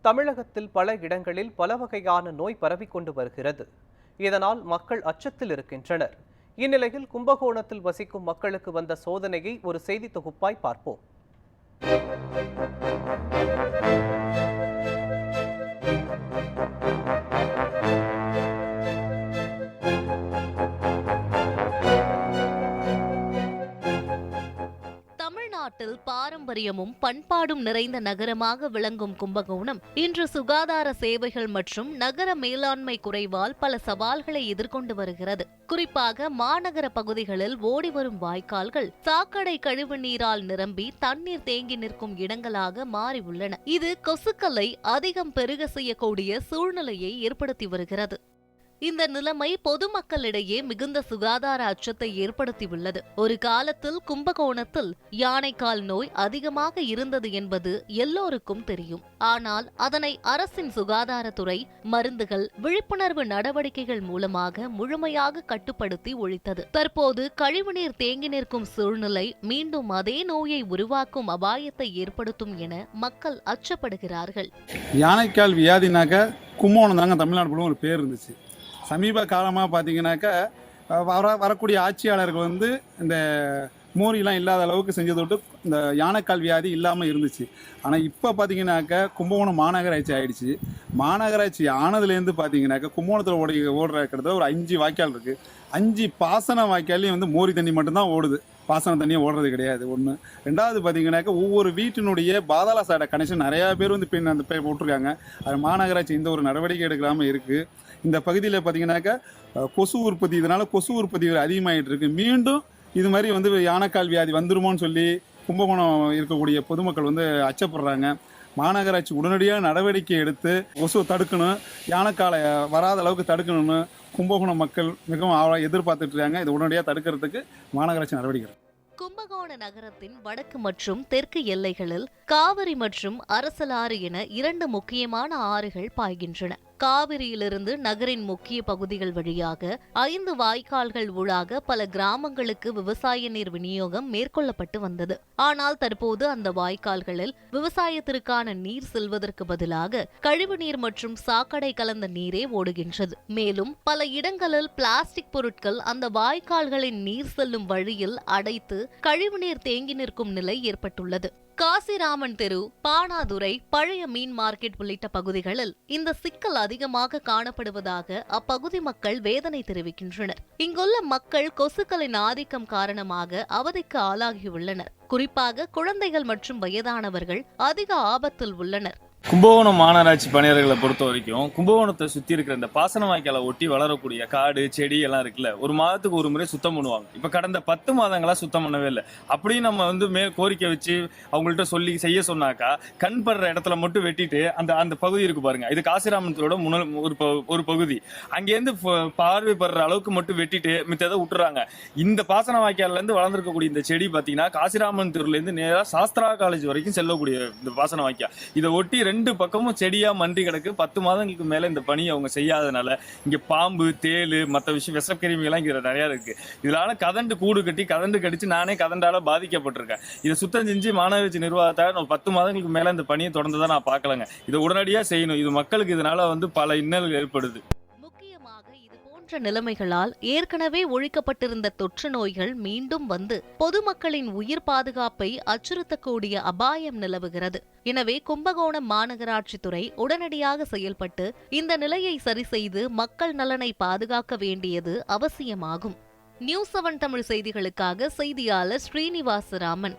தமிழகத்தில் பல இடங்களில் பல வகையான நோய் பரவிக்கொண்டு வருகிறது. இதனால் மக்கள் அச்சத்தில் இருக்கின்றனர். இந்நிலையில் கும்பகோணத்தில் வசிக்கும் மக்களுக்கு வந்த சோதனையை ஒரு செய்தி தொகுப்பாய் பார்ப்போம். தமிழ்நாட்டில் பாரம்பரியமும் பண்பாடும் நிறைந்த நகரமாக விளங்கும் கும்பகோணம் இன்று சுகாதார சேவைகள் மற்றும் நகர மேலாண்மை குறைவால் பல சவால்களை எதிர்கொண்டு வருகிறது. குறிப்பாக மாநகர பகுதிகளில் ஓடிவரும் வாய்க்கால்கள் சாக்கடை கழிவு நீரால் நிரம்பி தண்ணீர் தேங்கி நிற்கும் இடங்களாக மாறி உள்ளன. இது கொசுக்களை அதிகம் பெருக செய்யக்கூடிய சூழ்நிலையை ஏற்படுத்தி வருகிறது. இந்த நிலைமை பொதுமக்களிடையே மிகுந்த சுகாதார அச்சத்தை ஏற்படுத்தியுள்ளது. ஒரு காலத்தில் கும்பகோணத்தில் யானைக்கால் நோய் அதிகமாக இருந்தது என்பது எல்லோருக்கும் தெரியும். ஆனால் அதனை அரசின் சுகாதாரத்துறை மருந்துகள், விழிப்புணர்வு நடவடிக்கைகள் மூலமாக முழுமையாக கட்டுப்படுத்தி ஒழித்தது. தற்போது கழிவுநீர் தேங்கி நிற்கும் சூழ்நிலை மீண்டும் அதே நோயை உருவாக்கும் அபாயத்தை ஏற்படுத்தும் என மக்கள் அச்சப்படுகிறார்கள். யானைக்கால் வியாதினாக்க கும்பகோணம் தாங்க தமிழ்நாடு ஒரு பேர் இருந்துச்சு. சமீப காலமாக பார்த்தீங்கன்னாக்கா வரக்கூடிய ஆட்சியாளர்கள் இந்த மோரிலாம் இல்லாத அளவுக்கு செஞ்சதோட்டு இந்த யானைக்கால் வியாதி இல்லாமல் இருந்துச்சு. ஆனால் இப்போ பார்த்தீங்கன்னாக்கா கும்பகோணம் மாநகராட்சி ஆகிடுச்சு. மாநகராட்சி ஆனதுலேருந்து பார்த்தீங்கன்னாக்கா கும்பகோணத்தில் ஓடுற கிட்டத்தட்ட ஒரு 5 வாய்க்கால் இருக்குது. 5 பாசன வாய்க்காலையும் மோரி தண்ணி மட்டும்தான் ஓடுது. பாசன தண்ணியை ஓடுறது கிடையாது. ஒன்று. ரெண்டாவது பார்த்தீங்கன்னாக்கா ஒவ்வொரு வீட்டினுடைய பாதாள சாக்கடை கனெக்ஷன் நிறையா பேர் அந்த போட்டிருக்காங்க. அது மாநகராட்சி இந்த ஒரு நடவடிக்கை எடுக்காமல் இருக்குது. இந்த பகுதியில் பார்த்தீங்கன்னாக்கா கொசு உற்பத்தி, இதனால் கொசு உற்பத்தி அதிகமாகிட்டு இருக்கு. மீண்டும் இது மாதிரி யானைக்கால் வியாதி வந்துருமோன்னு சொல்லி கும்பகோணம் இருக்கக்கூடிய பொதுமக்கள் அச்சப்படுறாங்க. மாநகராட்சி உடனடியாக நடவடிக்கை எடுத்து கொசுவை தடுக்கணும், யானைக்காலை வராத அளவுக்கு தடுக்கணும்னு கும்பகோணம் மக்கள் மிகவும் எதிர்பார்த்துட்டு இருக்காங்க. இதை உடனடியாக தடுக்கிறதுக்கு மாநகராட்சி நடவடிக்கை. கும்பகோண நகரத்தின் வடக்கு மற்றும் தெற்கு எல்லைகளில் காவிரி மற்றும் அரசலாறு என 2 முக்கியமான ஆறுகள் பாய்கின்றன. காவிரியிலிருந்து நகரின் முக்கிய பகுதிகள் வழியாக 5 வாய்க்கால்கள் ஊடாக பல கிராமங்களுக்கு விவசாய நீர் விநியோகம் மேற்கொள்ளப்பட்டு வந்தது. ஆனால் தற்போது அந்த வாய்க்கால்களில் விவசாயத்திற்கான நீர் செல்வதற்கு பதிலாக கழிவுநீர் மற்றும் சாக்கடை கலந்த நீரே ஓடுகின்றது. மேலும் பல இடங்களில் பிளாஸ்டிக் பொருட்கள் அந்த வாய்க்கால்களின் நீர் செல்லும் வழியில் அடைத்து கழிவுநீர் தேங்கி நிற்கும் நிலை ஏற்பட்டுள்ளது. காசிராமன் தெரு, பாணாதுரை, பழைய மீன் மார்க்கெட் உள்ளிட்ட பகுதிகளில் இந்த சிக்கல் அதிகமாக காணப்படுவதாக அப்பகுதி மக்கள் வேதனை தெரிவிக்கின்றனர். இங்குள்ள மக்கள் கொசுக்களின் ஆதிக்கம் காரணமாக அவதிக்கு ஆளாகியுள்ளனர். குறிப்பாக குழந்தைகள் மற்றும் வயதானவர்கள் அதிக ஆபத்தில் உள்ளனர். கும்பகோணம் மாநகராட்சி பணியாளர்களை பொறுத்த வரைக்கும் கும்பகோணத்தை சுற்றி இருக்கிற இந்த பாசன வாய்க்காலை ஒட்டி வளரக்கூடிய காடு செடி எல்லாம் இருக்குல்ல, ஒரு மாதத்துக்கு ஒரு முறை சுத்தம் பண்ணுவாங்க. இப்போ கடந்த 10 மாதங்களா சுத்தம் பண்ணவே இல்லை. அப்படியும் நம்ம கோரிக்கை வச்சு அவங்கள்ட்ட சொல்லி செய்ய சொன்னாக்கா கண் படுற இடத்துல மட்டும் வெட்டிட்டு அந்த பகுதி இருக்கு பாருங்க, இது காசிராமனத்தோட ஒரு பகுதி, அங்கேருந்து பார்வைப்படுற அளவுக்கு மட்டும் வெட்டிட்டு மித்ததை விட்டுறாங்க. இந்த பாசன வாய்க்கால்ல இருந்து வளர்ந்துருக்கக்கூடிய இந்த செடி பார்த்தீங்கன்னா காசிராமனத்தூர்ல இருந்து நேராக சாஸ்திரா காலேஜ் வரைக்கும் செல்லக்கூடிய இந்த பாசன வாய்க்கால், இதை ஒட்டி 2 பக்கமும் செடியா மன்றி கிடக்கு. 10 மாதங்களுக்கு மேல இந்த பணியை அவங்க செய்யாதனால இங்க பாம்பு, தேளு, மற்ற விஷக்கிருமிகள்லாம் இங்க நிறைய இருக்கு. இதனால கதண்டு கூடு கட்டி கதண்டு கடிச்சு நானே கதண்டால பாதிக்கப்பட்டிருக்கேன். இதை சுத்தம் செஞ்சு மாநகராட்சி நிர்வாகத்தால் 10 மாதங்களுக்கு மேல இந்த பணியை தொடர்ந்துதான் நான் பார்க்கலங்க. இதை உடனடியா செய்யணும். இது மக்களுக்கு இதனால பல இன்னல்கள் ஏற்படுது. நிலைமைகளால் ஏற்கனவே ஒழிக்கப்பட்டிருந்த தொற்று நோய்கள் மீண்டும் பொதுமக்களின் உயிர் பாதுகாப்பை அச்சுறுத்தக்கூடிய அபாயம் நிலவுகிறது. எனவே கும்பகோணம் மாநகராட்சி துறை உடனடியாக செயல்பட்டு இந்த நிலையை சரி செய்து மக்கள் நலனை பாதுகாக்க வேண்டியது அவசியமாகும். நியூஸ் 7 தமிழ் செய்திகளுக்காக செய்தியாளர் ஸ்ரீனிவாசராமன்.